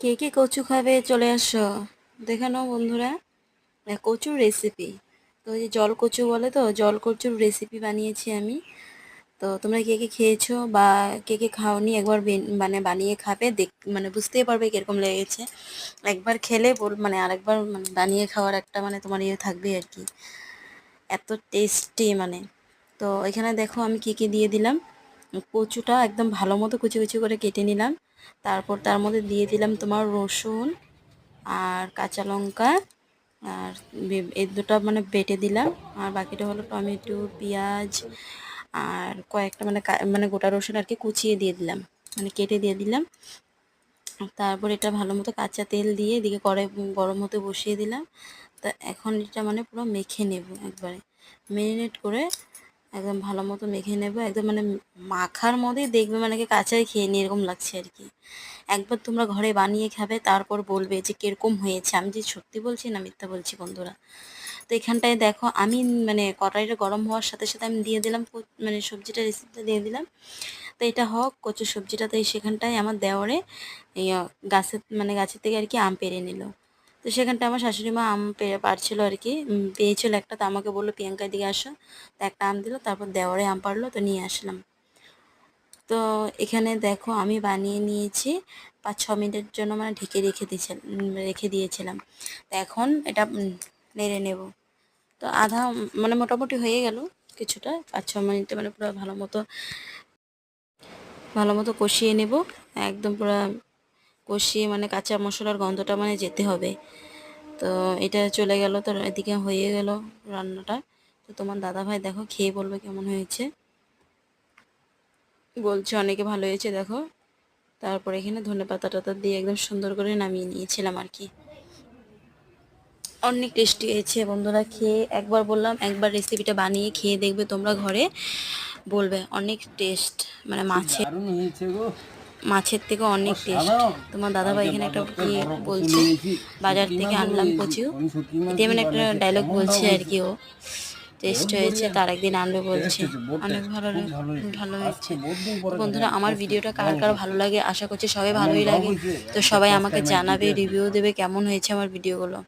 কে কে কচু খাবে চলে আসো। দেখে নাও বন্ধুরা, কচুর রেসিপি। তো ওই যে জল কচু বলে, তো জল কচুর রেসিপি বানিয়েছি আমি। তো তোমরা কে কে খেয়েছো বা কে কে খাওনি একবার মানে বানিয়ে খাবে, মানে বুঝতেই পারবে কিরকম লেগেছে। একবার খেলে মানে আরেকবার মানে বানিয়ে খাওয়ার একটা মানে তোমার ইয়ে থাকবে আর কি, এত টেস্টি মানে। তো এখানে দেখো আমি কি কি দিয়ে দিলাম। কচুটা একদম ভালো মতো কুচি কুচি করে কেটে নিলাম। তারপর তার মধ্যে দিয়ে দিলাম তোমার রসুন আর কাঁচা লঙ্কা, আর এই দুটো মানে বেটে দিলাম। আর বাকিটা হলো টমেটো, পেঁয়াজ আর কয়েকটা মানে মানে গোটা রসুন আর কি কুচিয়ে দিয়ে দিলাম, মানে কেটে দিয়ে দিলাম। তারপর এটা ভালো মতো কাঁচা তেল দিয়ে এদিকে কড়াই গরম হতে বসিয়ে দিলাম। তা এখন এটা মানে পুরো মেখে নেব, একবারে মেরিনেট করে একদম ভালো মতো মেখে নেব। একদম মানে মাখার মধ্যেই দেখবে মানে কি কাঁচাই খেয়ে নিয়ে এরকম লাগছে আর কি। একবার তোমরা ঘরে বানিয়ে খাবে, তারপর বলবে যে কিরকম হয়েছে। আমি যে সত্যি বলছি না মিথ্যা বলছি বন্ধুরা। তো এখানটায় দেখো আমি মানে কড়াইটা গরম হওয়ার সাথে সাথে আমি দিয়ে দিলাম মানে সবজিটা রেসিপিটা দিয়ে দিলাম। তো এটা হোক কচু সবজিটা, তো সেখানটায় আমার দেওরে গাছের মানে গাছের থেকে আর কি আম পেড়ে নিল। তো সেখানটা আমার শাশুড়ি মা আম পাড়ছিল আর কি, পেয়েছিল একটা। তো আমাকে বললো প্রিয়াঙ্কার দিকে আসো, তো একটা আম দিল, তারপর দেওরে আম পাড়লো, তো নিয়ে আসলাম। তো এখানে দেখো আমি বানিয়ে নিয়েছি 5-6 মিনিটের জন্য, মানে ঢেকে রেখে দিয়েছিলাম। তো এখন এটা নেড়ে নেব। তো আধা মানে মোটামুটি হয়ে গেল কিছুটা, 5-6 মিনিটে মানে পুরো ভালো মতো কষিয়ে নেব। একদম পুরো কষিয়ে মানে কাঁচা মশলার গন্ধটা মানে যেতে হবে। তো এটা চলে গেল, তো এদিকে হয়ে গেল রান্নাটা। তো তোমার দাদা ভাই দেখো খেয়ে বলবে কেমন হয়েছে। বলছে অনেকে ভালো হয়েছে দেখো। তারপরে এখানে ধনেপাতা টাতা দিয়ে একদম সুন্দর করে নামিয়ে নিয়েছিলাম আর কি। অনেক টেস্টি হয়েছে বন্ধুরা, খেয়ে একবার বললাম একবার রেসিপিটা বানিয়ে খেয়ে দেখবে তোমরা ঘরে, বলবে অনেক টেস্ট, মানে মাছের থেকে অনেক টেস্ট। তোমার দাদাভাই এখানে একটা কি বলছে, বাজার থেকে আনলাম কচু, এটা মানে একটা ডায়লগ বলছে আর কি। ও টেস্ট হয়েছে, তার একদিন আনবে বলছে। অনেক ভালো ভালো হয়েছে। তো বন্ধুরা আমার ভিডিওটা কার কার ভালো লাগে, আশা করছি সবাই ভালোই লাগে। তো সবাই আমাকে জানাবে, রিভিউ দেবে কেমন হয়েছে আমার ভিডিওগুলো।